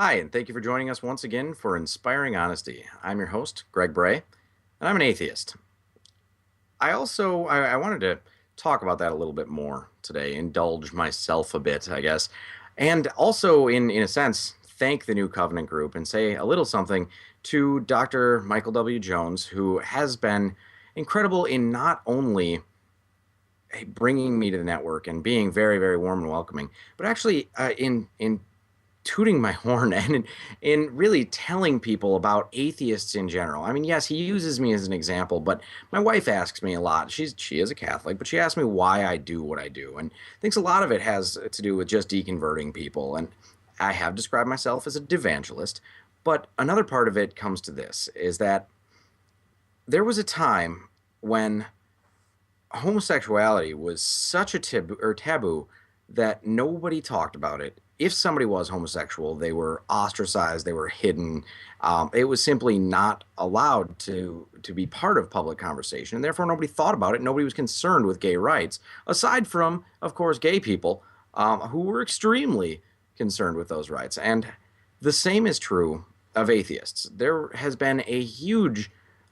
Hi, and thank you for joining us once again for Inspiring Honesty. I'm your host, Greg Brahe, and I'm an atheist. I wanted to talk about that a little bit more today, indulge myself a bit, I guess, and also, in a sense, thank the New Covenant group and say a little something to Dr. Michael W. Jones, who has been incredible in not only bringing me to the network and being very, very warm and welcoming, but actually in tooting my horn and in really telling people about atheists in general. I mean, yes, he uses me as an example, but my wife asks me a lot. She is a Catholic, but she asks me why I do what I do, and thinks a lot of it has to do with just deconverting people. And I have described myself as a devangelist, but another part of it comes to this: is that there was a time when homosexuality was such a taboo that nobody talked about it. If somebody was homosexual, they were ostracized, they were hidden. It was simply not allowed to be part of public conversation, and therefore nobody thought about it. Nobody was concerned with gay rights, aside from, of course, gay people who were extremely concerned with those rights. And the same is true of atheists. There has been a huge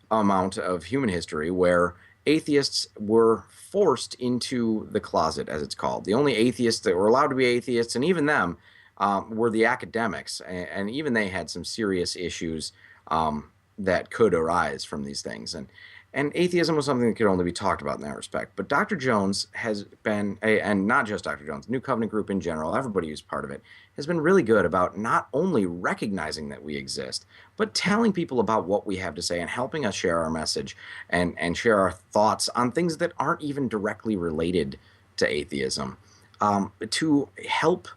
amount of human history where atheists were forced into the closet, as it's called. The only atheists that were allowed to be atheists, and even them, were the academics, and even they had some serious issues that could arise from these things. And atheism was something that could only be talked about in that respect. But Dr. Jones has been, and not just Dr. Jones, New Covenant Group in general, everybody who's part of it, has been really good about not only recognizing that we exist, but telling people about what we have to say and helping us share our message and share our thoughts on things that aren't even directly related to atheism. To help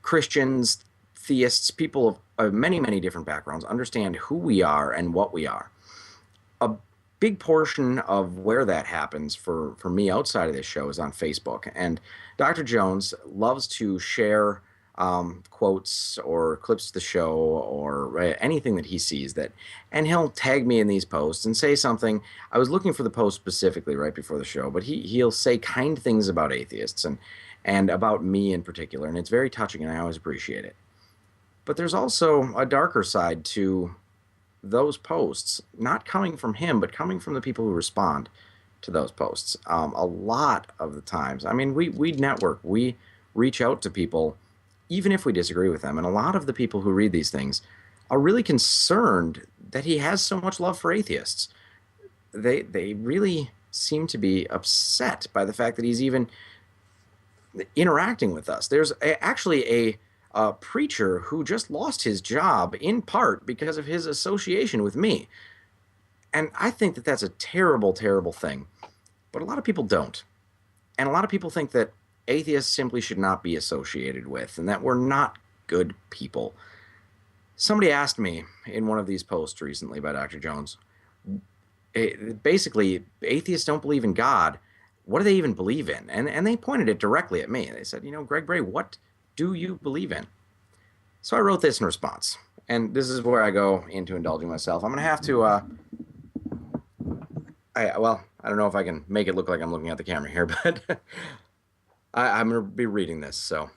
Christians, theists, people of many, many different backgrounds understand who we are and what we are. A big portion of where that happens for me outside of this show is on Facebook. And Dr. Jones loves to share quotes or clips of the show or anything that he sees that, and he'll tag me in these posts and say something. I was looking for the post specifically right before the show, but he'll say kind things about atheists and about me in particular, and it's very touching, and I always appreciate it. But there's also a darker side to those posts, not coming from him, but coming from the people who respond to those posts. A lot of the times, I mean, we network, we reach out to people, even if we disagree with them. And a lot of the people who read these things are really concerned that he has so much love for atheists. They really seem to be upset by the fact that he's even interacting with us. There's actually a preacher who just lost his job in part because of his association with me. And I think that that's a terrible, terrible thing. But a lot of people don't. And a lot of people think that atheists simply should not be associated with and that we're not good people. Somebody asked me in one of these posts recently by Dr. Jones, basically, atheists don't believe in God. What do they even believe in? And they pointed it directly at me. They said, Greg Brahe, what do you believe in? So I wrote this in response. And this is where I go into indulging myself. I'm going to have to, I don't know if I can make it look like I'm looking at the camera here, but I'm going to be reading this. So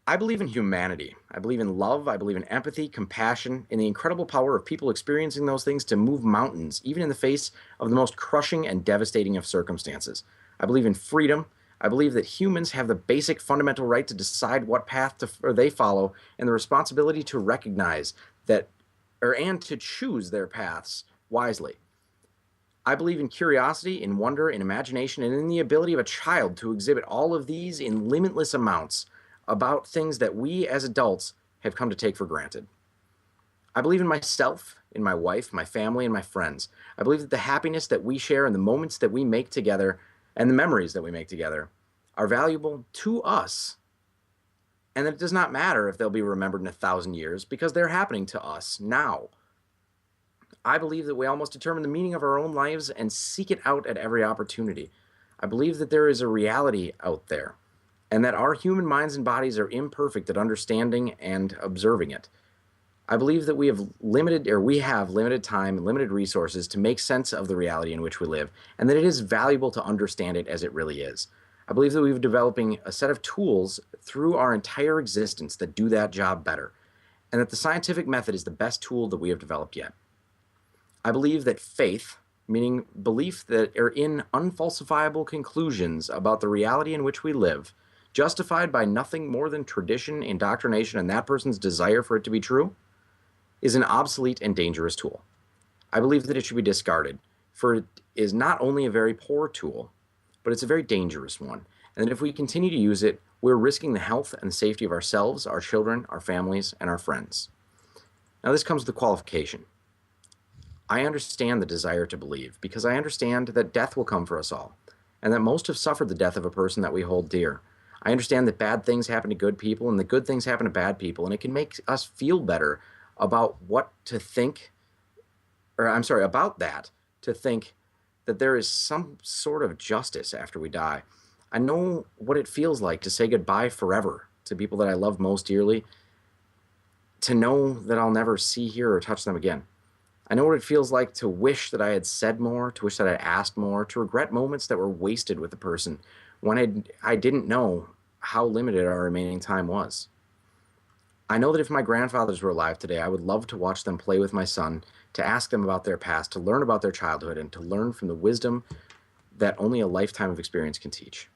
I believe in humanity. I believe in love. I believe in empathy, compassion, in the incredible power of people experiencing those things to move mountains, even in the face of the most crushing and devastating of circumstances. I believe in freedom. I believe that humans have the basic fundamental right to decide what path they follow and the responsibility to recognize that, and to choose their paths wisely. I believe in curiosity, in wonder, in imagination, and in the ability of a child to exhibit all of these in limitless amounts about things that we as adults have come to take for granted. I believe in myself, in my wife, my family, and my friends. I believe that the happiness that we share and the moments that we make together and the memories that we make together are valuable to us, and that it does not matter if they'll be remembered in 1,000 years because they're happening to us now. I believe that we all must determine the meaning of our own lives and seek it out at every opportunity. I believe that there is a reality out there, and that our human minds and bodies are imperfect at understanding and observing it. I believe that we have limited time and limited resources to make sense of the reality in which we live, and that it is valuable to understand it as it really is. I believe that we've developing a set of tools through our entire existence that do that job better, and that the scientific method is the best tool that we have developed yet. I believe that faith, meaning belief that are in unfalsifiable conclusions about the reality in which we live, justified by nothing more than tradition, indoctrination, and that person's desire for it to be true, is an obsolete and dangerous tool. I believe that it should be discarded, for it is not only a very poor tool, but it's a very dangerous one. And that if we continue to use it, we're risking the health and safety of ourselves, our children, our families, and our friends. Now, this comes with a qualification. I understand the desire to believe because I understand that death will come for us all, and that most have suffered the death of a person that we hold dear. I understand that bad things happen to good people and that good things happen to bad people, and it can make us feel better about what to think, or I'm sorry, about that, to think that there is some sort of justice after we die. I know what it feels like to say goodbye forever to people that I love most dearly, to know that I'll never see, hear, or touch them again. I know what it feels like to wish that I had said more, to wish that I had asked more, to regret moments that were wasted with the person when I didn't know how limited our remaining time was. I know that if my grandfathers were alive today, I would love to watch them play with my son, to ask them about their past, to learn about their childhood, and to learn from the wisdom that only a lifetime of experience can teach.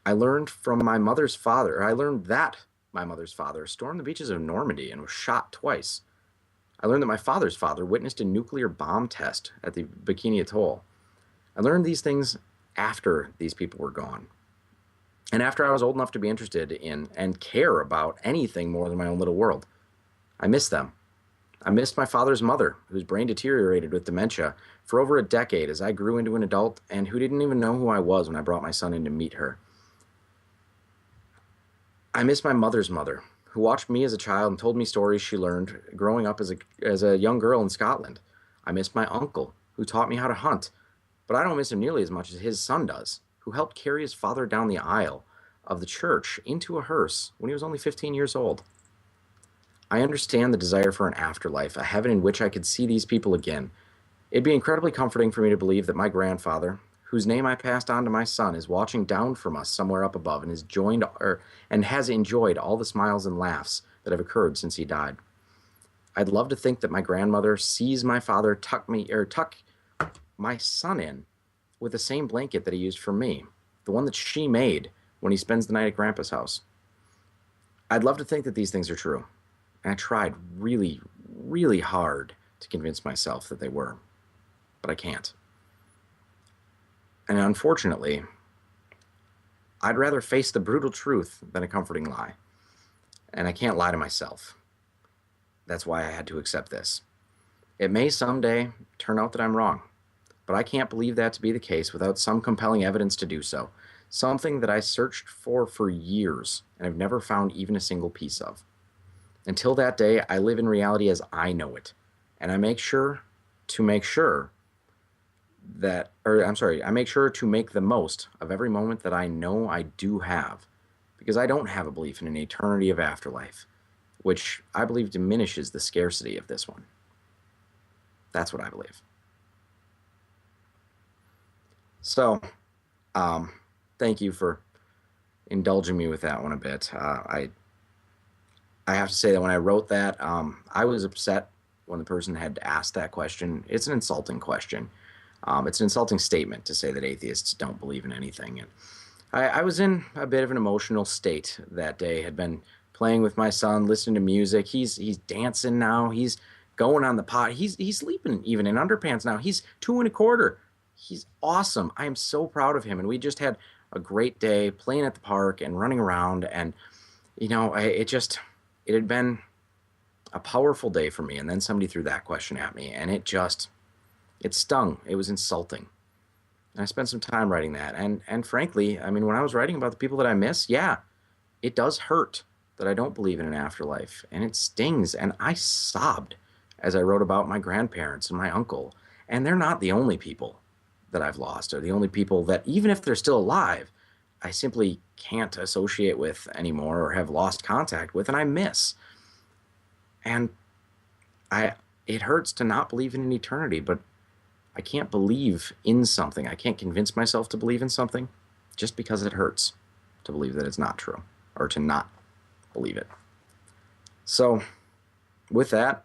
I learned that my mother's father stormed the beaches of Normandy and was shot twice. I learned that my father's father witnessed a nuclear bomb test at the Bikini Atoll. I learned these things after these people were gone, and after I was old enough to be interested in and care about anything more than my own little world. I miss them. I missed my father's mother, whose brain deteriorated with dementia for over a decade as I grew into an adult and who didn't even know who I was when I brought my son in to meet her. I miss my mother's mother, who watched me as a child and told me stories she learned growing up as a young girl in Scotland. I miss my uncle, who taught me how to hunt, but I don't miss him nearly as much as his son does, who helped carry his father down the aisle of the church into a hearse when he was only 15 years old. I understand the desire for an afterlife, a heaven in which I could see these people again. It'd be incredibly comforting for me to believe that my grandfather, whose name I passed on to my son, is watching down from us somewhere up above and has enjoyed all the smiles and laughs that have occurred since he died. I'd love to think that my grandmother sees my father tuck my son in with the same blanket that he used for me, the one that she made when he spends the night at Grandpa's house. I'd love to think that these things are true. And I tried really, really hard to convince myself that they were, but I can't. And unfortunately, I'd rather face the brutal truth than a comforting lie. And I can't lie to myself. That's why I had to accept this. It may someday turn out that I'm wrong, but I can't believe that to be the case without some compelling evidence to do so. Something that I searched for years and have never found even a single piece of. Until that day, I live in reality as I know it. And I make sure to make the most of every moment that I know I do have, because I don't have a belief in an eternity of afterlife, which I believe diminishes the scarcity of this one. That's what I believe. So, thank you for indulging me with that one a bit. I have to say that when I wrote that, I was upset when the person had asked that question. It's an insulting question. It's an insulting statement to say that atheists don't believe in anything. And I was in a bit of an emotional state that day. Had been playing with my son, listening to music. He's dancing now. He's going on the pot. He's sleeping even in underpants now. He's 2 1/4. He's awesome. I am so proud of him. And we just had a great day playing at the park and running around. And it had been a powerful day for me. And then somebody threw that question at me, and it stung. It was insulting. And I spent some time writing that. And frankly, I mean, when I was writing about the people that I miss, yeah, it does hurt that I don't believe in an afterlife. And it stings. And I sobbed as I wrote about my grandparents and my uncle. And they're not the only people that I've lost, or the only people that, even if they're still alive, I simply can't associate with anymore or have lost contact with, and I miss. And it hurts to not believe in an eternity, but I can't believe in something. I can't convince myself to believe in something just because it hurts to believe that it's not true or to not believe it. So, with that,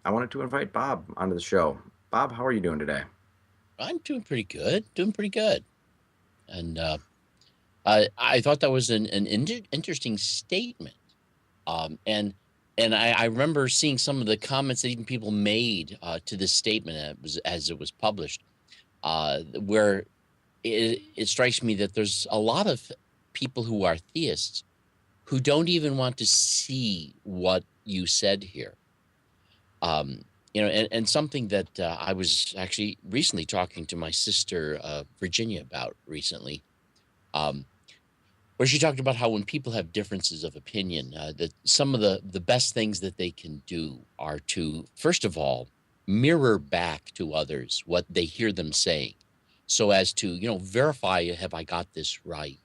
I wanted to invite Bob onto the show. Bob, how are you doing today? I'm doing pretty good, doing pretty good. And I thought that was an interesting statement. And I remember seeing some of the comments that even people made to this statement as it was published, where it strikes me that there's a lot of people who are theists who don't even want to see what you said here. Um, and something that I was actually recently talking to my sister Virginia about recently, um, where she talked about how when people have differences of opinion, that some of the best things that they can do are to, first of all, mirror back to others what they hear them saying, so as to verify, have I got this right?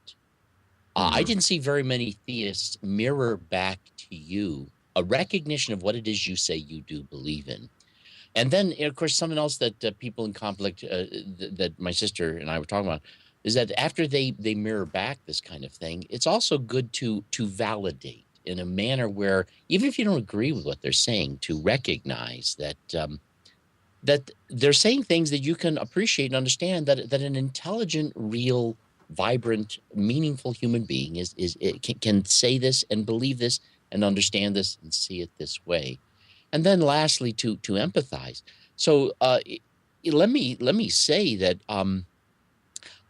I Mm-hmm. didn't see very many theists mirror back to you a recognition of what it is you say you do believe in. And then, of course, something else that people in conflict that my sister and I were talking about is that after they mirror back this kind of thing, it's also good to validate in a manner where even if you don't agree with what they're saying, to recognize that they're saying things that you can appreciate and understand, that an intelligent, real, vibrant, meaningful human being is it can say this and believe this and understand this and see it this way. And then lastly, to empathize. So let me say that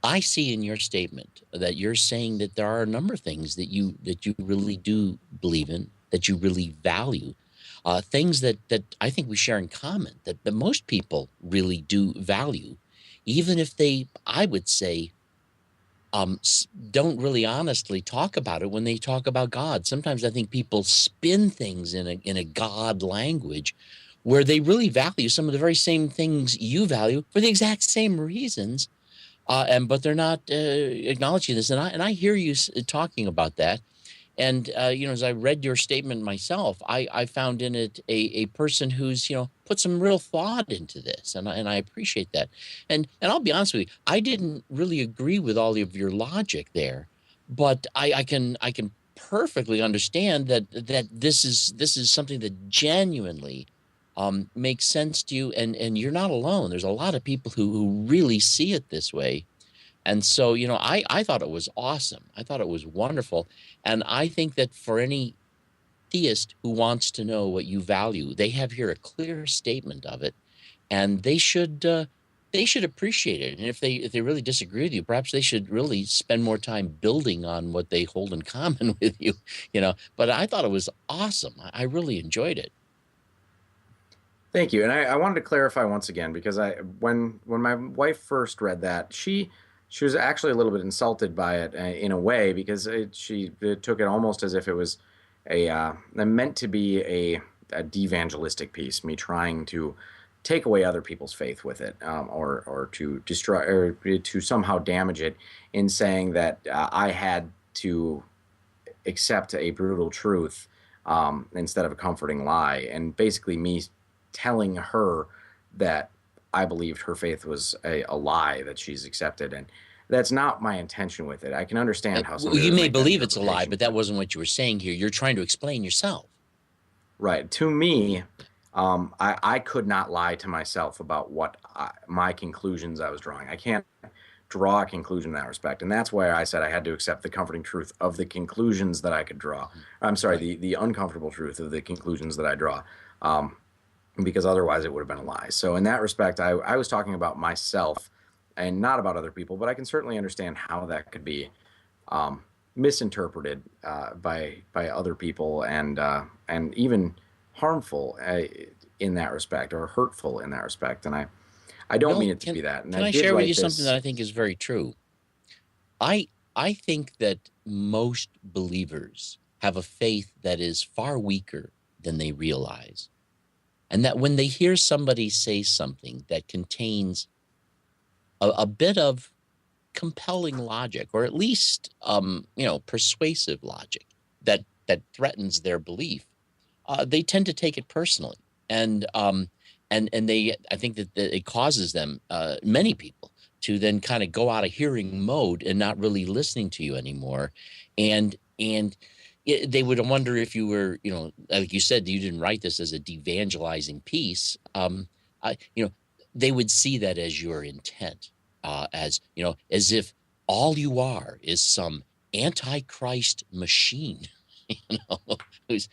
I see in your statement that you're saying that there are a number of things that you really do believe in, that you really value, things that I think we share in common, that most people really do value, even if they, I would say, don't really honestly talk about it when they talk about God. Sometimes I think people spin things in a God language where they really value some of the very same things you value for the exact same reasons, and but they're not acknowledging this. And I hear you talking about that. And as I read your statement myself, I found in it a person who's put some real thought into this, and I appreciate that. And I'll be honest with you, I didn't really agree with all of your logic there, but I can perfectly understand that this is something that genuinely makes sense to you, and you're not alone. There's a lot of people who really see it this way. And so, I thought it was awesome. I thought it was wonderful. And I think that for any theist who wants to know what you value, they have here a clear statement of it, and they should appreciate it. And if they really disagree with you, perhaps they should really spend more time building on what they hold in common with you. But I thought it was awesome. I really enjoyed it. Thank you. And I wanted to clarify once again because when my wife first read that, she was actually a little bit insulted by it in a way because she took it almost as if it was meant to be a devangelistic piece, me trying to take away other people's faith with it, or to destroy or to somehow damage it in saying that I had to accept a brutal truth instead of a comforting lie, and basically me telling her that I believed her faith was a lie that she's accepted, and that's not my intention with it. I can understand how Well, somebody you would may make that believe it's a lie, interpretation but that for it. wasn't what you were saying here. You're trying to explain yourself. Right. To me, I could not lie to myself about my conclusions I was drawing. I can't draw a conclusion in that respect. And that's why I said I had to accept the comforting truth of the conclusions that I could draw. Mhm. I'm sorry, Right. the uncomfortable truth of the conclusions that I draw, um, because otherwise it would have been a lie. So, in that respect, I was talking about myself and not about other people, but I can certainly understand how that could be misinterpreted by other people, and even harmful in that respect, or hurtful in that respect. And I don't Well, mean it to can be that. And I can I did share with you write something that this. I think is very true? I think that most believers have a faith that is far weaker than they realize. And that when they hear somebody say something that contains a bit of compelling logic, or at least persuasive logic that threatens their belief, they tend to take it personally, and they I think that it causes them, many people, to then kind of go out of hearing mode and not really listening to you anymore. And they would wonder if you were, like you said, you didn't write this as a devangelizing piece. They would see that as your intent, as as if all you are is some antichrist machine, you know, who's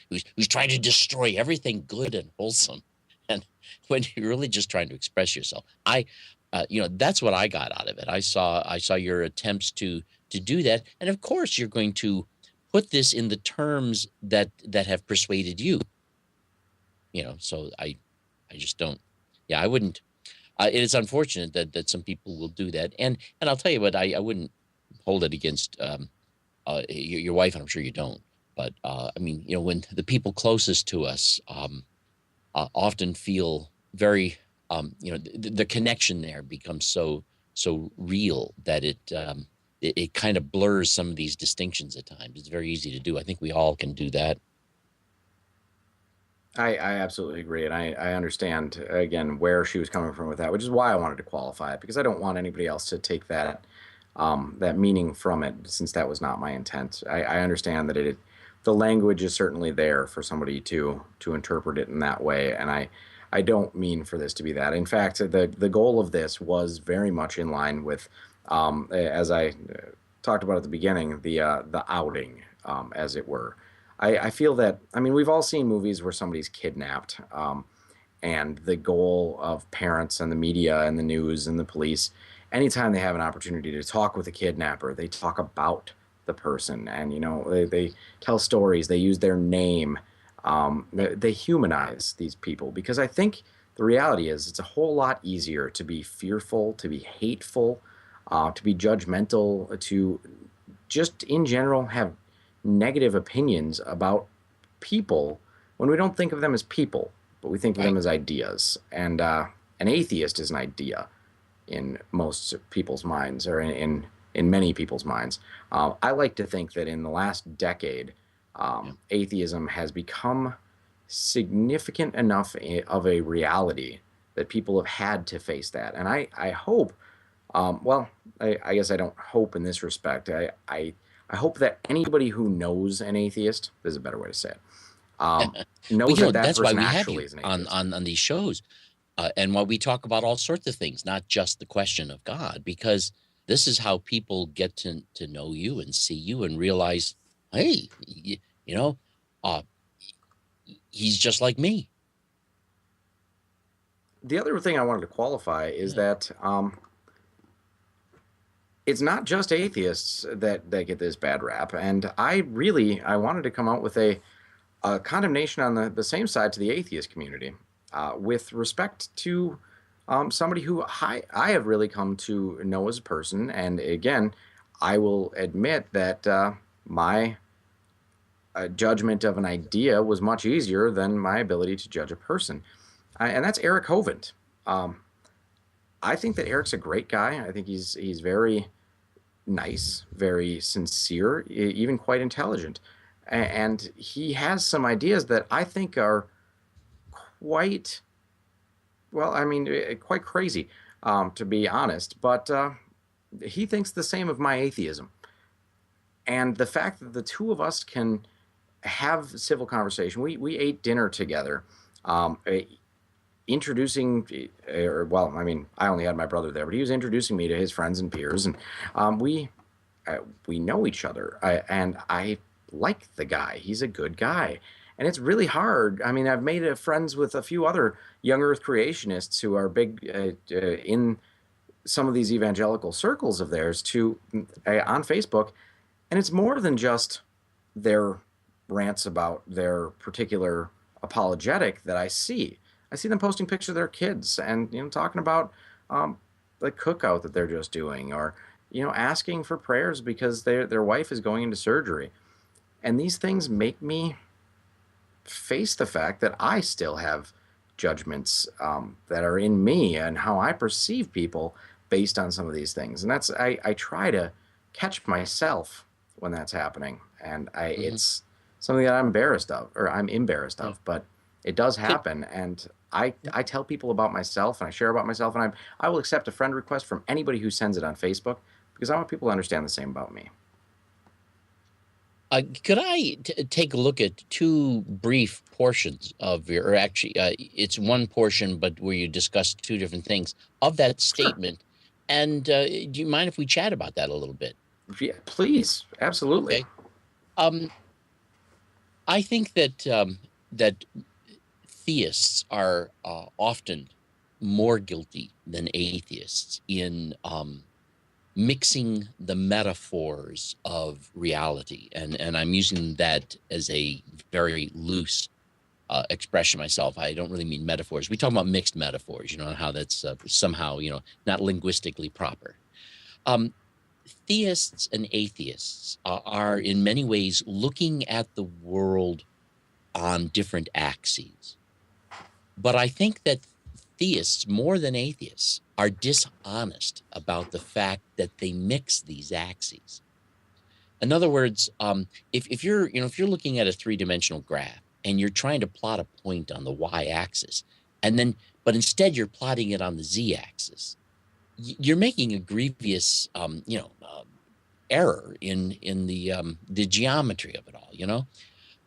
trying to destroy everything good and wholesome. And when you're really just trying to express yourself, that's what I got out of it. I saw your attempts to do that, and of course, you're going to put this in the terms that have persuaded you. So I just don't. Yeah, I wouldn't. It is unfortunate that some people will do that, and I'll tell you what, I wouldn't hold it against your wife, and I'm sure you don't. But I mean, when the people closest to us often feel very, the connection there becomes so real that it kind of blurs some of these distinctions at times. It's very easy to do. I think we all can do that. I absolutely agree, and I understand again where she was coming from with that, which is why I wanted to qualify it because I don't want anybody else to take that meaning from it, since that was not my intent. I understand that the language is certainly there for somebody to interpret it in that way, and I don't mean for this to be that. In fact, the goal of this was very much in line with, as I talked about at the beginning, the outing, as it were. I feel that, I mean, we've all seen movies where somebody's kidnapped, and the goal of parents and the media and the news and the police, anytime they have an opportunity to talk with a kidnapper, they talk about the person, and they tell stories, they use their name, they humanize these people, because I think the reality is it's a whole lot easier to be fearful, to be hateful, to be judgmental, to just in general have negative opinions about people when we don't think of them as people, but we think of Right. them as ideas. And an atheist is an idea in most people's minds, or in many people's minds. I like to think that in the last decade, Yeah. atheism has become significant enough of a reality that people have had to face that. And I hope, well, I guess I don't hope in this respect. I hope that anybody who knows an atheist, there's a better way to say it, Well, knows that that that's why person we have actually you is an on atheist. on these shows, and why we talk about all sorts of things, not just the question of God, because this is how people get to know you and see you and realize, hey, you know, uh, he's just like me. The other thing I wanted to qualify is Yeah. that it's not just atheists that get this bad rap, and I wanted to come out with a condemnation on the same side to the atheist community, with respect to somebody who I have really come to know as a person. And again, I will admit that my judgment of an idea was much easier than my ability to judge a person. And that's Eric Hovind. Um, I think that Eric's a great guy. I think he's very nice, very sincere, even quite intelligent. And he has some ideas that I think are quite, well, I mean, quite crazy, to be honest. But he thinks the same of my atheism. And the fact that the two of us can have civil conversation, we ate dinner together, introducing, or well, I mean, I only had my brother there, but he was introducing me to his friends and peers, and we know each other, and I like the guy. He's a good guy, and it's really hard. I mean, I've made friends with a few other young Earth creationists who are big in some of these evangelical circles of theirs on Facebook, and it's more than just their rants about their particular apologetic that I see. I see them posting pictures of their kids, and talking about the cookout that they're just doing, or asking for prayers because their wife is going into surgery. And these things make me face the fact that I still have judgments that are in me and how I perceive people based on some of these things. And I try to catch myself when that's happening, and Hmm. it's something that I'm embarrassed of, or I'm embarrassed Yeah. of, but it does Could happen, and I tell people about myself and I share about myself, and I will accept a friend request from anybody who sends it on Facebook because I want people to understand the same about me. Could I take a look at two brief portions of your, or actually, it's one portion, but where you discuss two different things of that Sure. statement? And do you mind if we chat about that a little bit? Yeah, please. Absolutely. Okay. Um, I think that that theists are often more guilty than atheists in mixing the metaphors of reality, and I'm using that as a very loose expression myself. I don't really mean metaphors. We talk about mixed metaphors, and how that's somehow, not linguistically proper. Um, Theists and atheists are in many ways looking at the world on different axes. But I think that theists, more than atheists, are dishonest about the fact that they mix these axes. In other words, if you're if you're looking at a three-dimensional graph and you're trying to plot a point on the y-axis, and then but instead you're plotting it on the z-axis, you're making a grievous error in the geometry of it all.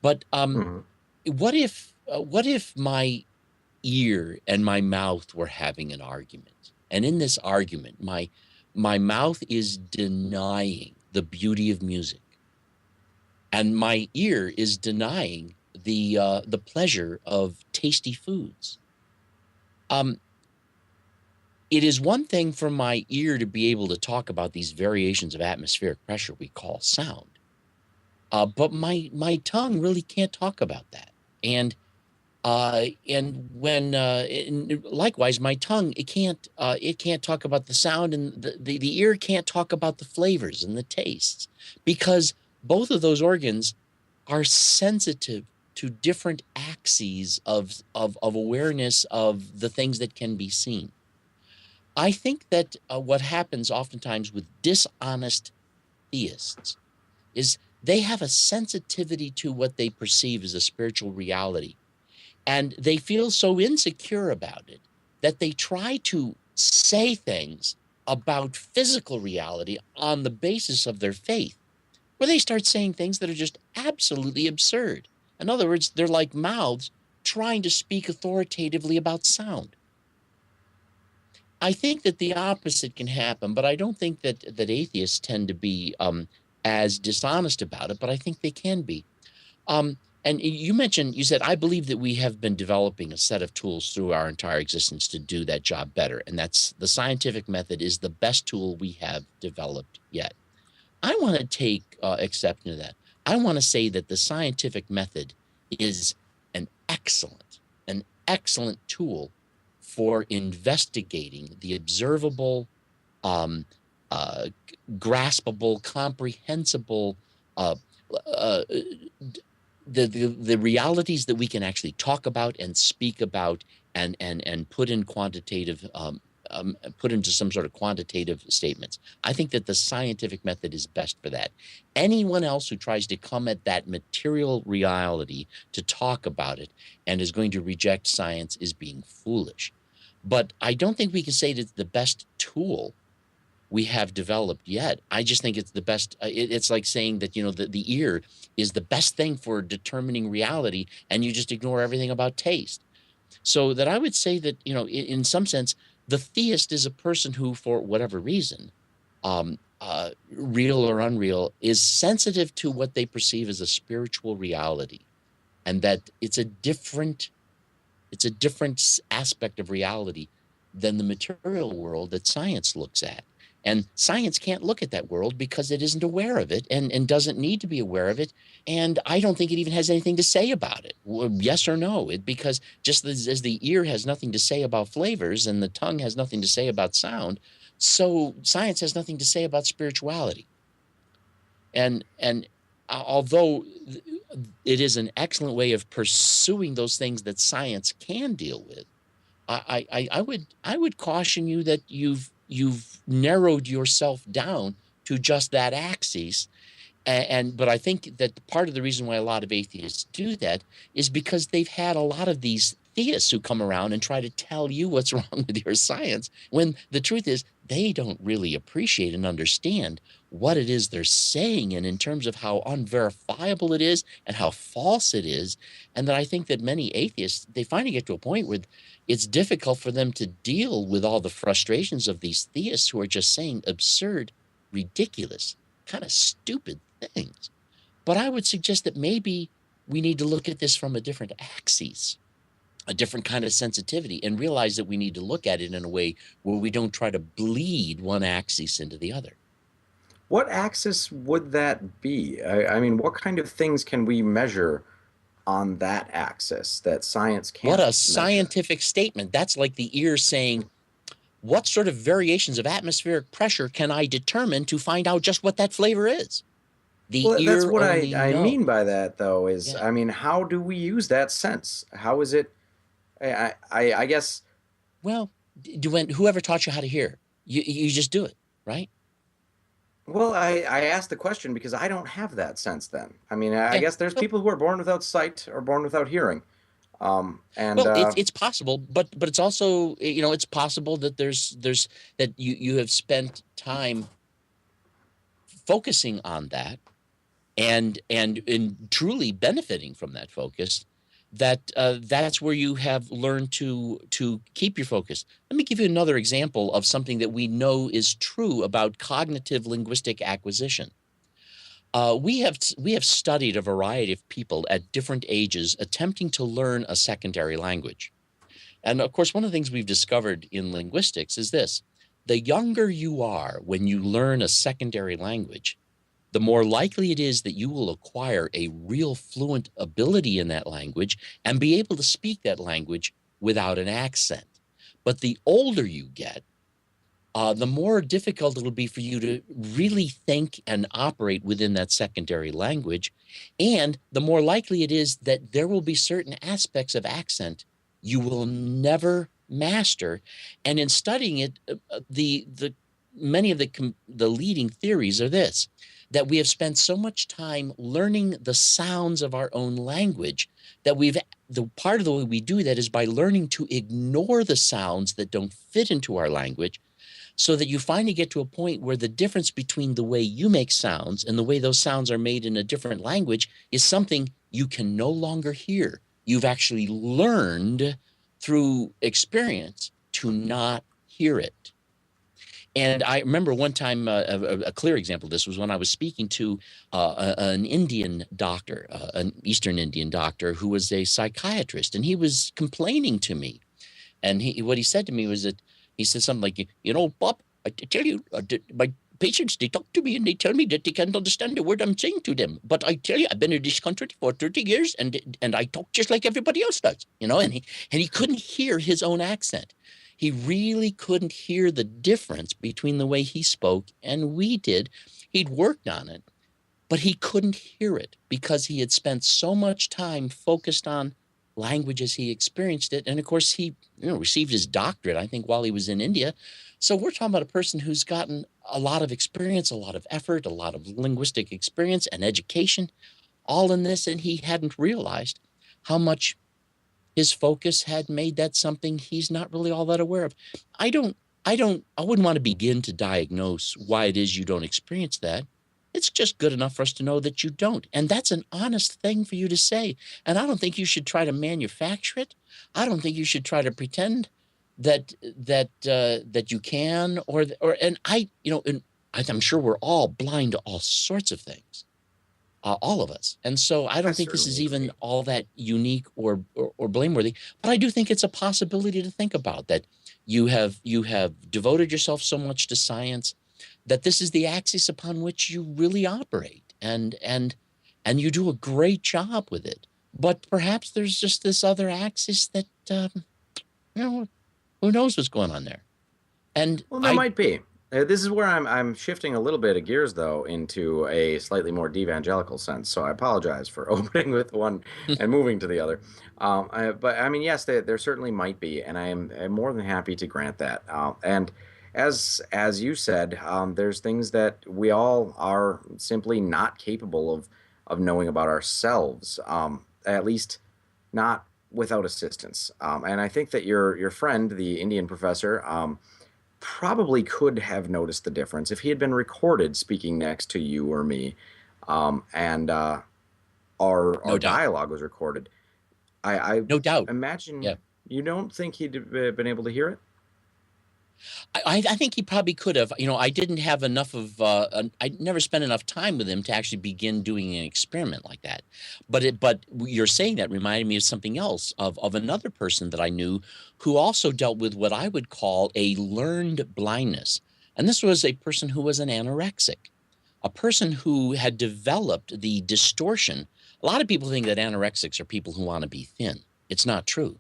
But Hmm. what if my ear and my mouth were having an argument, and in this argument my mouth is denying the beauty of music, and my ear is denying the pleasure of tasty foods. Um, it is one thing for my ear to be able to talk about these variations of atmospheric pressure we call sound, but my tongue really can't talk about that. And when and likewise, my tongue it can't talk about the sound, and the ear can't talk about the flavors and the tastes, because both of those organs are sensitive to different axes of awareness of the things that can be seen. I think that what happens oftentimes with dishonest theists is they have a sensitivity to what they perceive as a spiritual reality, and they feel so insecure about it that they try to say things about physical reality on the basis of their faith, where they start saying things that are just absolutely absurd. In other words, they're like mouths trying to speak authoritatively about sound. I think that the opposite can happen, but I don't think that atheists tend to be as dishonest about it, but I think they can be. And you said, I believe that we have been developing a set of tools through our entire existence to do that job better. And that's the scientific method is the best tool we have developed yet. I want to take exception to that. I want to say that the scientific method is an excellent tool for investigating the observable, um, uh, graspable, comprehensible, uh, uh, the realities that we can actually talk about and speak about, and put in quantitative put into some sort of quantitative statements. I think that the scientific method is best for that. Anyone else who tries to come at that material reality to talk about it and is going to reject science is being foolish. But I don't think we can say that it's the best tool we have developed yet. I just think it's the best. It's like saying that the ear is the best thing for determining reality, and you just ignore everything about taste. So that I would say that in some sense, the theist is a person who, for whatever reason, real or unreal, is sensitive to what they perceive as a spiritual reality, and that it's a different aspect of reality than the material world that science looks at. And science can't look at that world because it isn't aware of it, and doesn't need to be aware of it. And I don't think it even has anything to say about it, yes or no. Because just as the ear has nothing to say about flavors and the tongue has nothing to say about sound, so science has nothing to say about spirituality. And although it is an excellent way of pursuing those things that science can deal with, I would caution you that you've narrowed yourself down to just that axis. But I think that part of the reason why a lot of atheists do that is because they've had a lot of these theists who come around and try to tell you what's wrong with your science, when the truth is they don't really appreciate and understand what it is they're saying, and in terms of how unverifiable it is and how false it is. And that I think that many atheists, they finally get to a point where it's difficult for them to deal with all the frustrations of these theists who are just saying absurd, ridiculous, kind of stupid things. But I would suggest that maybe we need to look at this from a different axis, a different kind of sensitivity, and realize that we need to look at it in a way where we don't try to bleed one axis into the other. What axis would that be? I mean, what kind of things can we measure on that axis that science What can't a measure? scientific statement. That's like the ear saying, what sort of variations of atmospheric pressure can I determine to find out just what that flavor is? The Well, that's ear what only I mean knows. by that, though, is Yeah. I mean, how do we use that sense? How is it? I guess. Well, when whoever taught you how to hear, you just do it, right? Well, I asked the question because I don't have that sense then. I mean, I Yeah. guess there's Well, people who are born without sight or born without hearing. And well, it's possible, but it's also, it's possible that there's that you have spent time focusing on that, and in truly benefiting from that focus, that's where you have learned to keep your focus. Let me give you another example of something that we know is true about cognitive linguistic acquisition. We have studied a variety of people at different ages attempting to learn a secondary language. And of course, one of the things we've discovered in linguistics is this: the younger you are when you learn a secondary language, the more likely it is that you will acquire a real fluent ability in that language and be able to speak that language without an accent. But the older you get, the more difficult it'll be for you to really think and operate within that secondary language. And the more likely it is that there will be certain aspects of accent you will never master. And in studying it, the many of the leading theories are this: that we have spent so much time learning the sounds of our own language that the part of the way we do that is by learning to ignore the sounds that don't fit into our language, so that you finally get to a point where the difference between the way you make sounds and the way those sounds are made in a different language is something you can no longer hear. You've actually learned through experience to not hear it. And I remember one time, a clear example of this was when I was speaking to an Indian doctor, an Eastern Indian doctor who was a psychiatrist, and he was complaining to me. And what he said to me was that he said something like, Bob, I tell you, my patients, they talk to me and they tell me that they can't understand the word I'm saying to them. But I tell you, I've been in this country for 30 years, and I talk just like everybody else does, and he couldn't hear his own accent. He really couldn't hear the difference between the way he spoke and we did. He'd worked on it, but he couldn't hear it because he had spent so much time focused on language as he experienced it. And of course, he received his doctorate, I think, while he was in India. So we're talking about a person who's gotten a lot of experience, a lot of effort, a lot of linguistic experience and education, all in this, and he hadn't realized how much his focus had made that something he's not really all that aware of. I don't, I wouldn't want to begin to diagnose why it is you don't experience that. It's just good enough for us to know that you don't. And that's an honest thing for you to say. And I don't think you should try to manufacture it. I don't think you should try to pretend that you can, and I'm sure we're all blind to all sorts of things, all of us. And so I I don't think this certainly is even agree. all that unique or blameworthy. But I do think it's a possibility to think about, that you have devoted yourself so much to science that this is the axis upon which you really operate, and you do a great job with it. But perhaps there's just this other axis that you know who knows what's going on there. And Well, there I might be. This is where I'm shifting a little bit of gears though into a slightly more evangelical sense. So I apologize for opening with one and moving to the other. But I mean, yes, there certainly might be, and I'm more than happy to grant that. And as you said, there's things that we all are simply not capable of knowing about ourselves. At least not. without assistance. And I think that your friend, the Indian professor, probably could have noticed the difference if he had been recorded speaking next to you or me, and our No doubt. dialogue was recorded. I No doubt. imagine Yeah. you don't think he'd been able to hear it? I think he probably could have. I didn't have enough of. I never spent enough time with him to actually begin doing an experiment like that. But you're saying that reminded me of something else of another person that I knew who also dealt with what I would call a learned blindness, and this was a person who was an anorexic, a person who had developed the distortion. A lot of people think that anorexics are people who want to be thin. It's not true.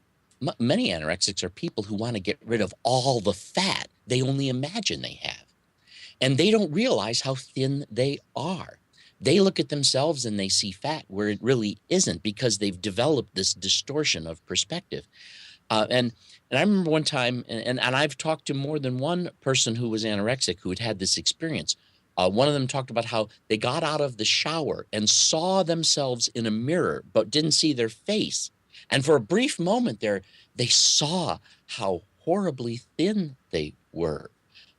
Many anorexics are people who want to get rid of all the fat they only imagine they have. And they don't realize how thin they are. They look at themselves and they see fat where it really isn't because they've developed this distortion of perspective. And I remember one time, and I've talked to more than one person who was anorexic who had this experience. One of them talked about how they got out of the shower and saw themselves in a mirror, but didn't see their face. And for a brief moment there, they saw how horribly thin they were.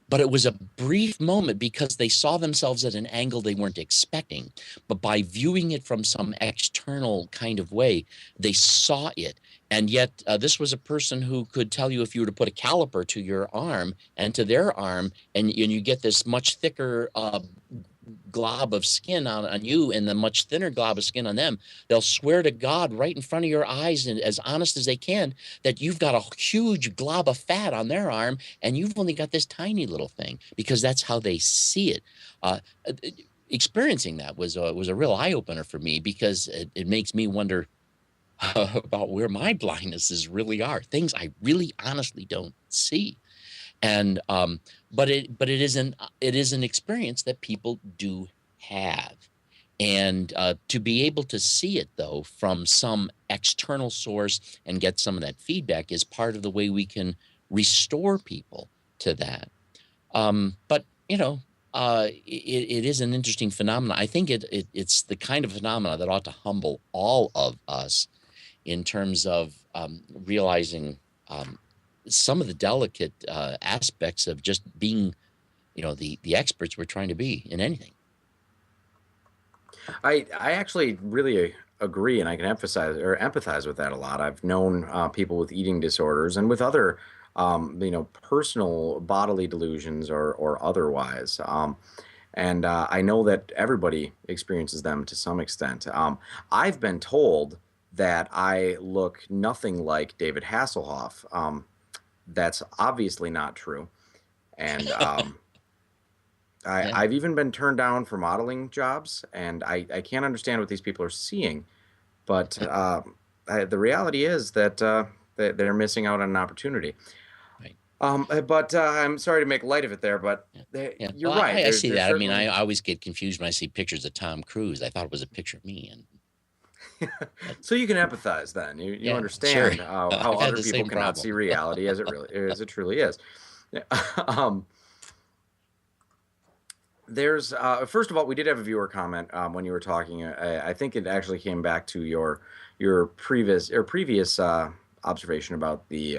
But it was a brief moment because they saw themselves at an angle they weren't expecting. But by viewing it from some external kind of way, they saw it. And yet, this was a person who could tell you if you were to put a caliper to your arm and to their arm, and you get this much thicker glob of skin on you and the much thinner glob of skin on them, they'll swear to God right in front of your eyes and as honest as they can that you've got a huge glob of fat on their arm and you've only got this tiny little thing because that's how they see it. Uh, Experiencing that was a real eye opener for me because it makes me wonder about where my blindnesses really are, things I really honestly don't see. And it is an experience that people do have. And to be able to see it though from some external source and get some of that feedback is part of the way we can restore people to that. But it is an interesting phenomenon. I think it's the kind of phenomena that ought to humble all of us in terms of realizing some of the delicate aspects of just being, the experts we're trying to be in anything. I actually really agree, and I can emphasize or empathize with that a lot. I've known people with eating disorders and with other, personal bodily delusions or otherwise. And I know that everybody experiences them to some extent. I've been told that I look nothing like David Hasselhoff. That's obviously not true. And Yeah, I've even been turned down for modeling jobs, and I can't understand what these people are seeing. But the reality is that they're missing out on an opportunity. right. But I'm sorry to make light of it there, but Yeah, yeah. you're Well, right. I see There's that. I mean, I certainly. always get confused when I see pictures of Tom Cruise. I thought it was a picture of me, and but So you can empathize then. You yeah, sure. understand how I've had other the people same cannot problem. see reality as it truly is. um, there's first of all, we did have a viewer comment when you were talking. I think it actually came back to your previous observation about the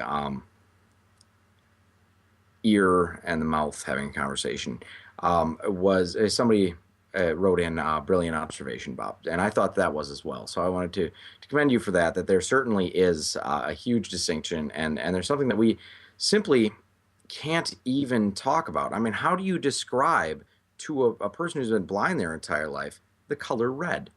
ear and the mouth having a conversation. Was somebody wrote in brilliant observation, Bob, and I thought that was as well. So I wanted to commend you for that. That there certainly is a huge distinction, and there's something that we simply can't even talk about. I mean, how do you describe to a person who's been blind their entire life the color red?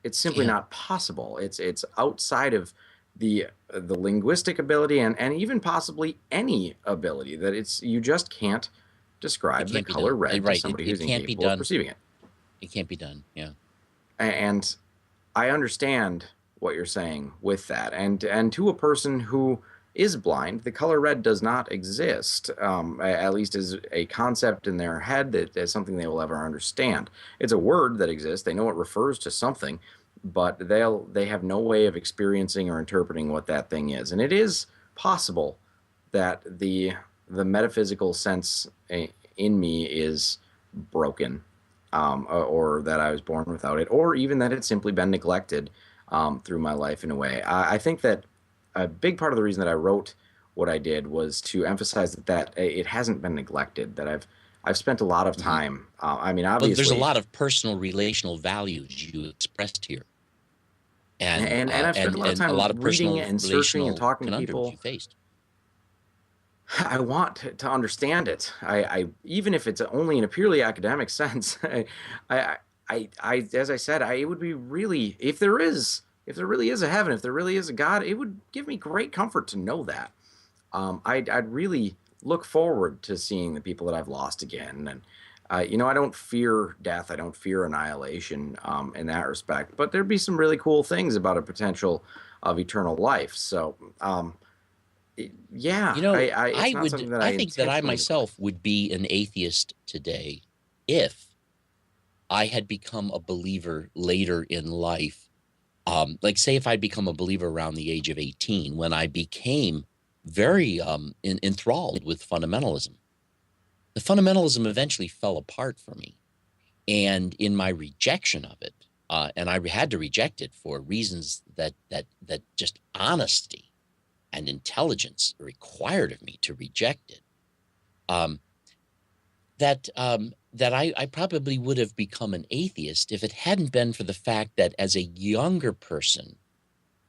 It's simply Yeah, not possible. It's outside of the linguistic ability and even possibly any ability that it's you just can't it describe the can't be color done. red to Right. somebody It who's can't be incapable of done. perceiving it. It can't be done. Yeah. And I understand what you're saying with that. And to a person who is blind, the color red does not exist, at least as a concept in their head that as something they will ever understand. It's a word that exists. They know it refers to something, but they have no way of experiencing or interpreting what that thing is. And it is possible that the metaphysical sense in me is broken, or that I was born without it, or even that it's simply been neglected through my life in a way. I think that a big part of the reason that I wrote what I did was to emphasize that it hasn't been neglected. That I've spent a lot of Mhm. time. I mean, Well, there's a obviously, lot of personal relational values you expressed here, and and I've spent a lot of a lot time of reading personal and searching and relational talking to conundrums you people. faced. I want to understand it. I even if it's only in a purely academic sense. I, as I said, it would be really if there really is a heaven, if there really is a God, it would give me great comfort to know that. I'd really look forward to seeing the people that I've lost again, and I don't fear death. I don't fear annihilation in that respect. But there'd be some really cool things about a potential of eternal life. So yeah, You know, it's not something that I I think that I intentionally neglect. myself would be an atheist today if I had become a believer later in life. Like, say, if I'd become a believer around the age of 18, when I became very enthralled with fundamentalism. The fundamentalism eventually fell apart for me. And in my rejection of it, and I had to reject it for reasons that just honesty and intelligence required of me to reject it. Um, that I probably would have become an atheist if it hadn't been for the fact that as a younger person,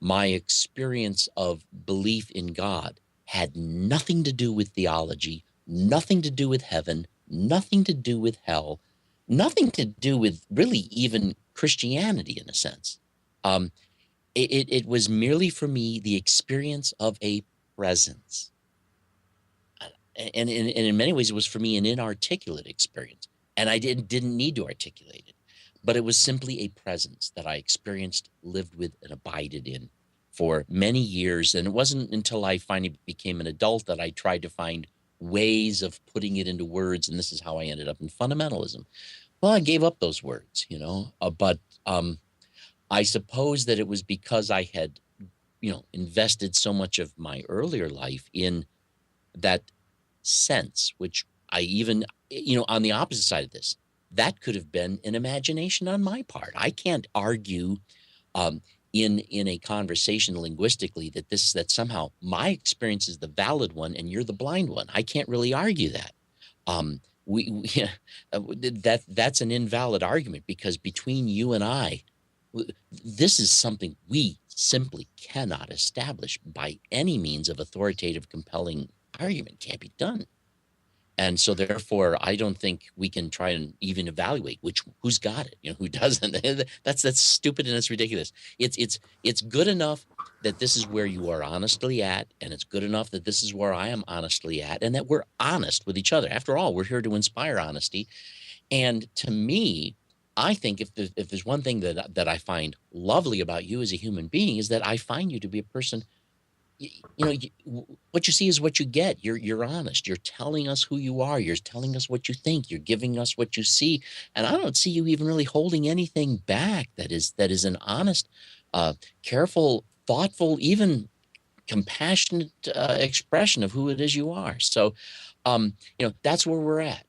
my experience of belief in God had nothing to do with theology, nothing to do with heaven, nothing to do with hell, nothing to do with really even Christianity in a sense. Um, it was merely for me the experience of a presence. And in many ways, it was for me an inarticulate experience. And I didn't need to articulate it, but it was simply a presence that I experienced, lived with, and abided in for many years. And it wasn't until I finally became an adult that I tried to find ways of putting it into words. And this is how I ended up in fundamentalism. Well, I gave up those words, but I suppose that it was because I had, invested so much of my earlier life in that sense, which I even, on the opposite side of this, that could have been an imagination on my part. I can't argue um, in a conversation linguistically that somehow my experience is the valid one and you're the blind one. I can't really argue that. We that's an invalid argument because between you and I, this is something we simply cannot establish by any means of authoritative, compelling argument. Can't be done. And so therefore, I don't think we can try and even evaluate who's got it, who doesn't. That's stupid and it's ridiculous. It's good enough that this is where you are honestly at, and it's good enough that this is where I am honestly at, and that we're honest with each other. After all, we're here to inspire honesty. And to me, I think if there's one thing that I find lovely about you as a human being is that I find you to be a person what you see is what you get. You're honest. You're telling us who you are. You're telling us what you think. You're giving us what you see. And I don't see you even really holding anything back that is an honest, uh, careful, thoughtful, even compassionate expression of who it is you are. So, that's where we're at.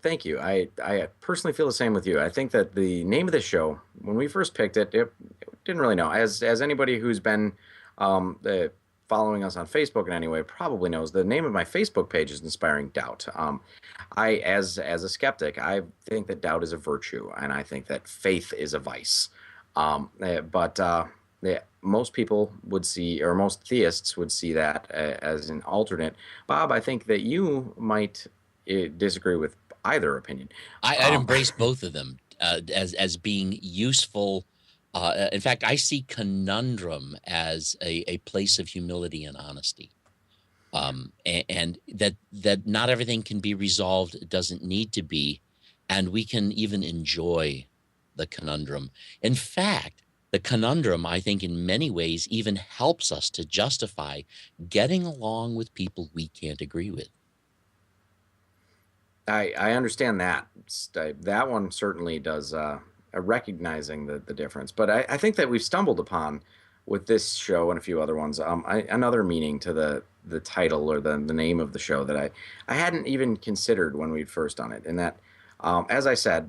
Thank you. I personally feel the same with you. I think that the name of the show, when we first picked it didn't really know. As anybody who's been following us on Facebook in any way probably knows, the name of my Facebook page is Inspiring Doubt. As a skeptic, I think that doubt is a virtue, and I think that faith is a vice. But most people would see, or most theists would see that as an alternate. Bob, I think that you might disagree with either opinion. I'd Um, embrace both of them as being useful. In fact, I see conundrum as a place of humility and honesty, and that not everything can be resolved. It doesn't need to be, and we can even enjoy the conundrum. In fact, the conundrum, I think, in many ways, even helps us to justify getting along with people we can't agree with. I understand that. That one certainly does recognizing the difference. But I think that we've stumbled upon with this show and a few other ones another meaning to the title or the name of the show that I hadn't even considered when we'd first done it. And that, as I said,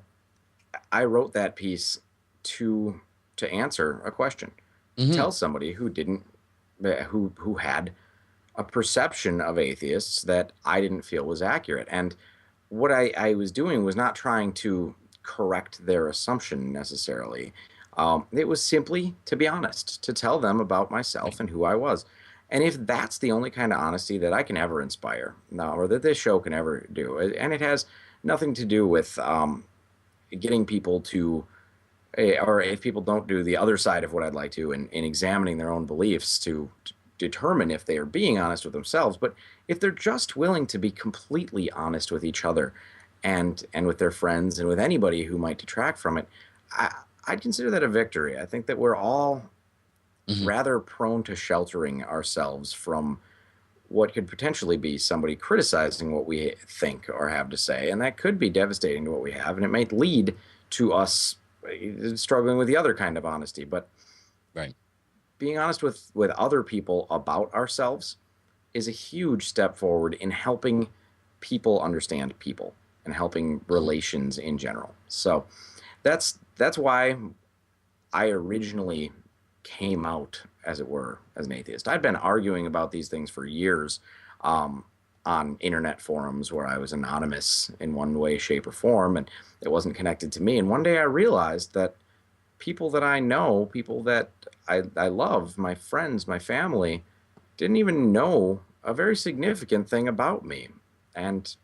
I wrote that piece to answer a question. Hmm. tell somebody who didn't, who had a perception of atheists that I didn't feel was accurate. And what I was doing was not trying to correct their assumption necessarily. It was simply to be honest, to tell them about Right. myself and who I was. And if that's the only kind of honesty that I can ever inspire, no, or that this show can ever do, and it has nothing to do with getting people to, or if people don't do the other side of what I'd like to in examining their own beliefs to determine if they are being honest with themselves, but if they're just willing to be completely honest with each other and with their friends and with anybody who might detract from it, I, I'd consider that a victory. I think that we're all Hmm. rather prone to sheltering ourselves from what could potentially be somebody criticizing what we think or have to say, and that could be devastating to what we have, and it might lead to us struggling with the other kind of honesty. But Right. being honest with other people about ourselves is a huge step forward in helping people understand people and helping Hmm. relations in general. So that's why I originally came out, as it were, as an atheist. I'd been arguing about these things for years, um, on internet forums where I was anonymous in one way, shape, or form, and it wasn't connected to me. And one day I realized that people that I know, people that I love, my friends, my family, didn't even know a very significant thing about me. And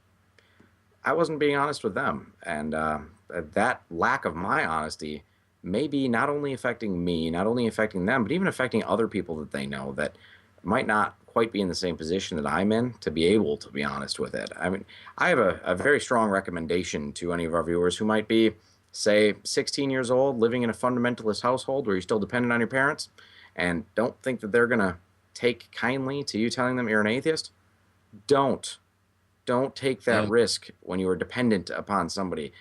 I wasn't being honest with them. And that lack of my honesty may be not only affecting me, not only affecting them, but even affecting other people that they know that might not quite be in the same position that I'm in to be able to be honest with it. I mean, I have a very strong recommendation to any of our viewers who might be, say, 16 years old, living in a fundamentalist household where you're still dependent on your parents and don't think that they're going to take kindly to you telling them you're an atheist. Don't don't take that Yeah. risk when you are dependent upon somebody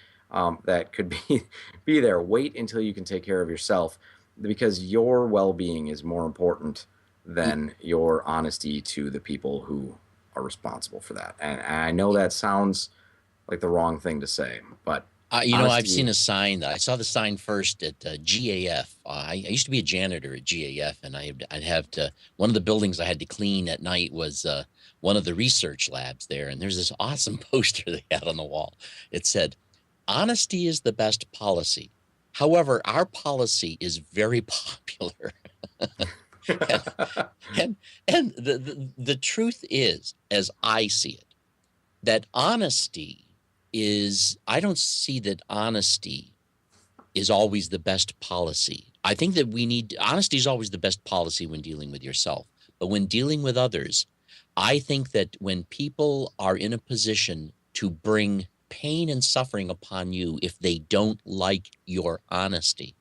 that could be be there. Wait until you can take care of yourself, because your well-being is more important than your honesty to the people who are responsible for that. And I know that sounds like the wrong thing to say, but I've honesty. seen a sign. I saw the sign first at GAF. I used to be a janitor at GAF, and I'd have to, one of the buildings I had to clean at night was one of the research labs there. And there's this awesome poster they had on the wall. It said, "Honesty is the best policy. However, our policy is very popular." and and, and the truth is, as I see it, that honesty is, I don't see that honesty is always the best policy. I think that honesty is always the best policy when dealing with yourself. But when dealing with others, I think that when people are in a position to bring pain and suffering upon you if they don't like your honesty,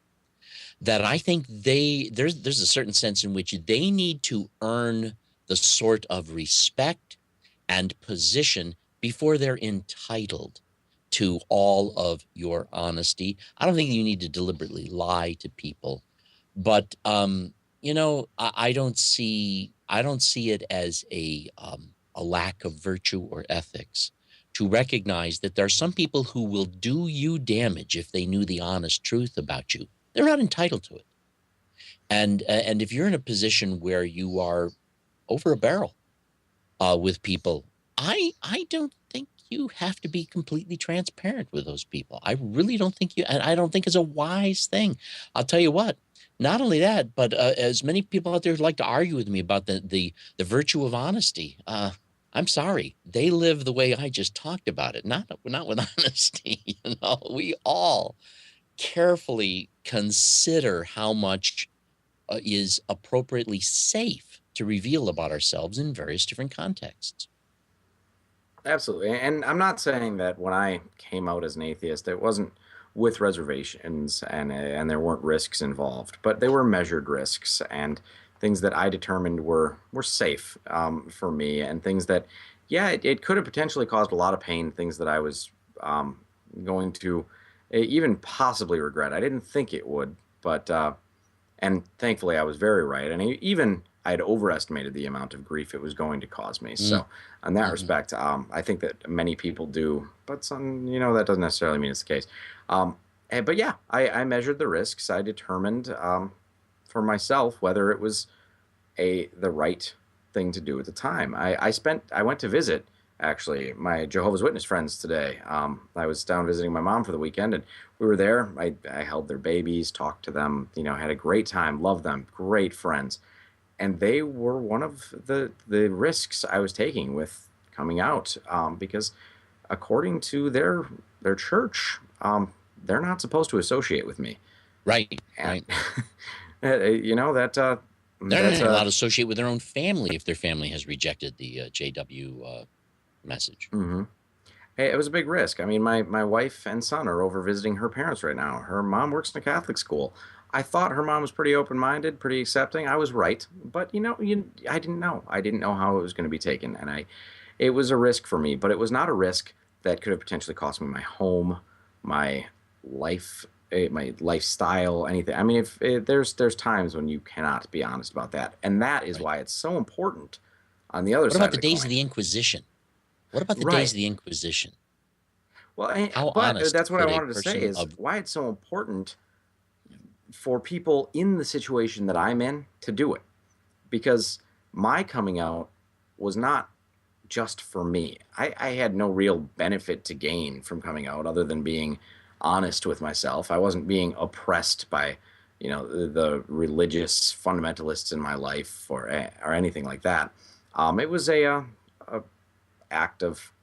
that I think there's a certain sense in which they need to earn the sort of respect and position before they're entitled to all of your honesty. I don't think you need to deliberately lie to people, but I don't see it as a lack of virtue or ethics to recognize that there are some people who will do you damage if they knew the honest truth about you. They're not entitled to it. And if you're in a position where you are over a barrel with people, I don't think you have to be completely transparent with those people. I really don't think you, and I don't think it's a wise thing. I'll tell you what. Not only that, but as many people out there who like to argue with me about the virtue of honesty, I'm sorry, they live the way I just talked about it. Not with honesty. We all carefully consider how much is appropriately safe to reveal about ourselves in various different contexts. Absolutely. And I'm not saying that when I came out as an atheist, it wasn't with reservations and there weren't risks involved, but they were measured risks and things that I determined were safe, for me, and things that, yeah, it could have potentially caused a lot of pain, things that I was um, going to even possibly regret. I didn't think it would, but and thankfully I was very right. And even I had overestimated the amount of grief it was going to cause me. Mm, So in that mhm. respect, I think that many people do, but some, that doesn't necessarily mean it's the case. But yeah, I measured the risks. I determined, for myself whether it was the right thing to do at the time. I went to visit actually my Jehovah's Witness friends today. I was down visiting my mom for the weekend, and we were there. I held their babies, talked to them, had a great time, loved them, great friends, and they were one of the risks I was taking with coming out, because according to their church, they're not supposed to associate with me, Right, and right. They're that's not allowed a to associate with their own family if their family has rejected the JW message. mhm. Hey, it was a big risk. I mean, my wife and son are over visiting her parents right now. Her mom works in a Catholic school. I thought her mom was pretty open-minded, pretty accepting. I was right, but I didn't know. I didn't know how it was going to be taken, and it was a risk for me. But it was not a risk that could have potentially cost me my home, my life, my lifestyle, anything. I mean, if there's times when you cannot be honest about that, and that is Right. why it's so important. On the other What side about of the the days of coin, the Inquisition? What about the days right? of the Inquisition? Well, How but honest that's what I could a wanted to say person is of why it's so important for people in the situation that I'm in to do it. Because my coming out was not just for me. I had no real benefit to gain from coming out other than being honest with myself. I wasn't being oppressed by, the religious fundamentalists in my life or anything like that. It was a act of,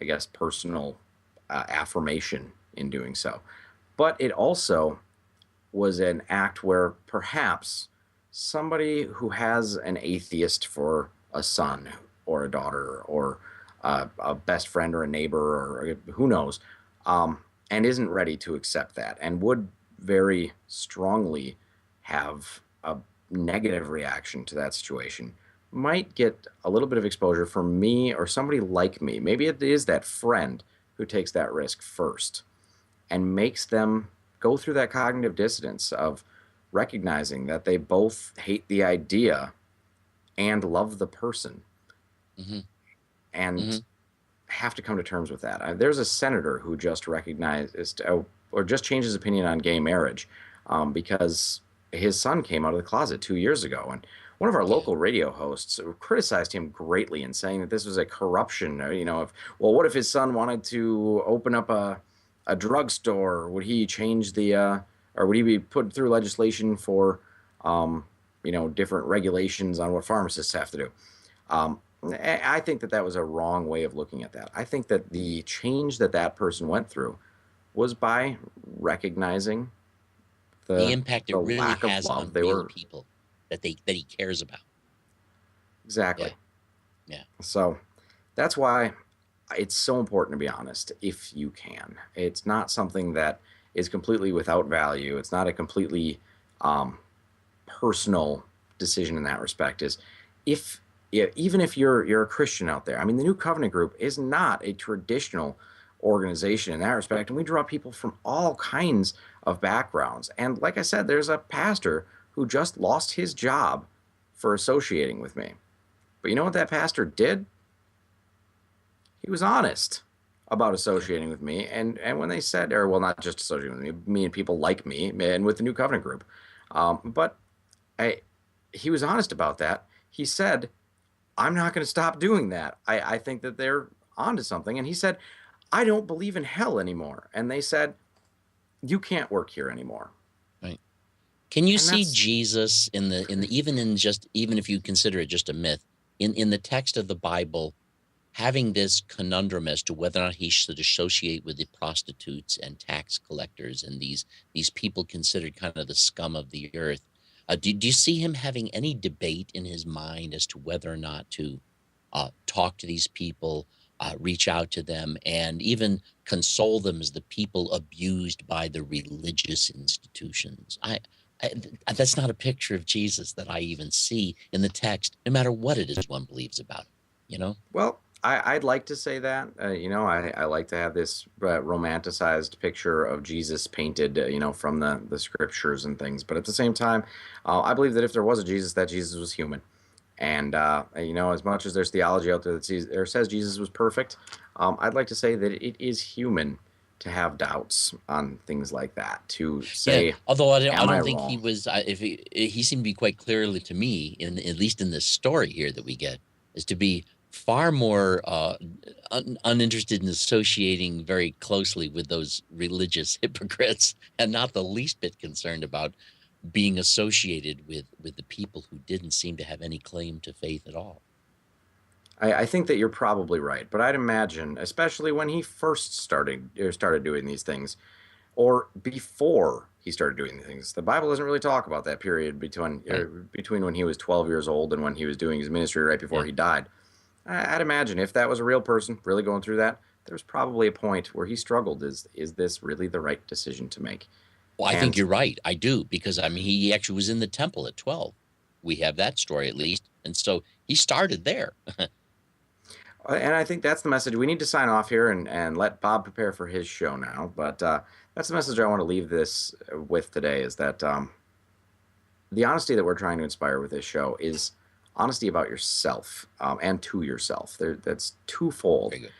I guess, personal affirmation in doing so. But it also was an act where perhaps somebody who has an atheist for a son or a daughter or a best friend or a neighbor or who knows, and isn't ready to accept that and would very strongly have a negative reaction to that situation might get a little bit of exposure from me or somebody like me. Maybe it is that friend who takes that risk first and makes them go through that cognitive dissonance of recognizing that they both hate the idea and love the person hmm and hmm have to come to terms with that. There's a senator who just recognized or just changed his opinion on gay marriage, because his son came out of the closet 2 years ago. And one of our yeah, local radio hosts criticized him greatly in saying that this was a corruption. Of, well, what if his son wanted to open up a drugstore? Would he change or would he be put through legislation for, different regulations on what pharmacists have to do? Um, I think that was a wrong way of looking at that. I think that the change that person went through was by recognizing the the impact it the really lack of has love on they real were. people that he cares about. Yeah, Exactly. yeah. So that's why it's so important to be honest if you can. It's not something that is completely without value. It's not a completely um, personal decision in that respect. Is if yeah, even if you're a Christian out there. I mean, the New Covenant Group is not a traditional organization in that respect, and we draw people from all kinds of backgrounds. And like I said, there's a pastor who just lost his job for associating with me. But you know what that pastor did? He was honest about Okay. associating with me. And when they said, or well, not just associating with me and people like me and with the New Covenant Group, but I, he was honest about that. He said, I'm not going to stop doing that. I think that they're onto something. And he said, I don't believe in hell anymore. And they said, you can't work here anymore. Right. Can you And see that's Jesus in the even if you consider it just a myth in the text of the Bible having this conundrum as to whether or not he should associate with the prostitutes and tax collectors and these people considered kind of the scum of the earth. Do you see him having any debate in his mind as to whether or not to talk to these people, reach out to them, and even console them as the people abused by the religious institutions? That's not a picture of Jesus that I even see in the text, no matter what it is one believes about him. You know? Well, I'd like to say that. I like to have this romanticized picture of Jesus painted, from the scriptures and things. But at the same time, I believe that if there was a Jesus, that Jesus was human. And, as much as there's theology out there that says Jesus was perfect, I'd like to say that it is human to have doubts on things like that, to Yeah, say, although I am I don't think he wrong? was. If he seemed to be quite clearly to me, in at least in this story here that we get, is to be far more uninterested in associating very closely with those religious hypocrites, and not the least bit concerned about being associated with the people who didn't seem to have any claim to faith at all. I think that you're probably right, but I'd imagine, especially when he first started doing these things, or before he started doing these things. The Bible doesn't really talk about that period Right? between when he was 12 years old and when he was doing his ministry right before Yeah. he died. I'd imagine if that was a real person really going through that, there's probably a point where he struggled. Is this really the right decision to make? Well, I think And you're right. I do, because I mean, he actually was in the temple at 12. We have that story at least, and so he started there. and I think that's the message. We need to sign off here and let Bob prepare for his show now. But that's the message I want to leave this with today is that the honesty that we're trying to inspire with this show is honesty about yourself and to yourself. That's twofold. Very good.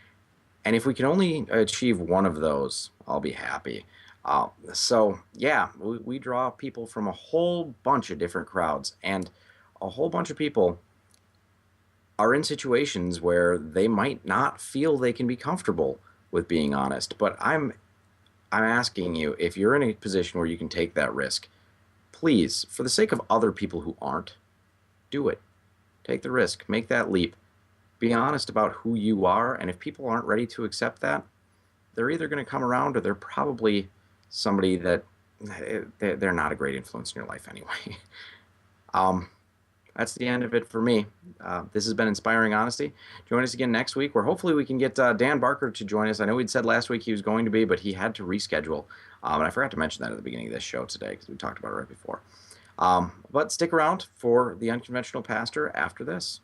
And if we can only achieve one of those, I'll be happy. So, yeah, we draw people from a whole bunch of different crowds, and a whole bunch of people are in situations where they might not feel they can be comfortable with being honest. But I'm asking you, if you're in a position where you can take that risk, please, for the sake of other people who aren't, do it. Take the risk, make that leap, be honest about who you are. And if people aren't ready to accept that, they're either going to come around or they're probably somebody that they're not a great influence in your life anyway. um, that's the end of it for me. This has been Inspiring Honesty. Join us again next week where hopefully we can get Dan Barker to join us. I know we'd said last week he was going to be, but he had to reschedule. And I forgot to mention that at the beginning of this show today because we talked about it right before. But stick around for the unconventional pastor after this.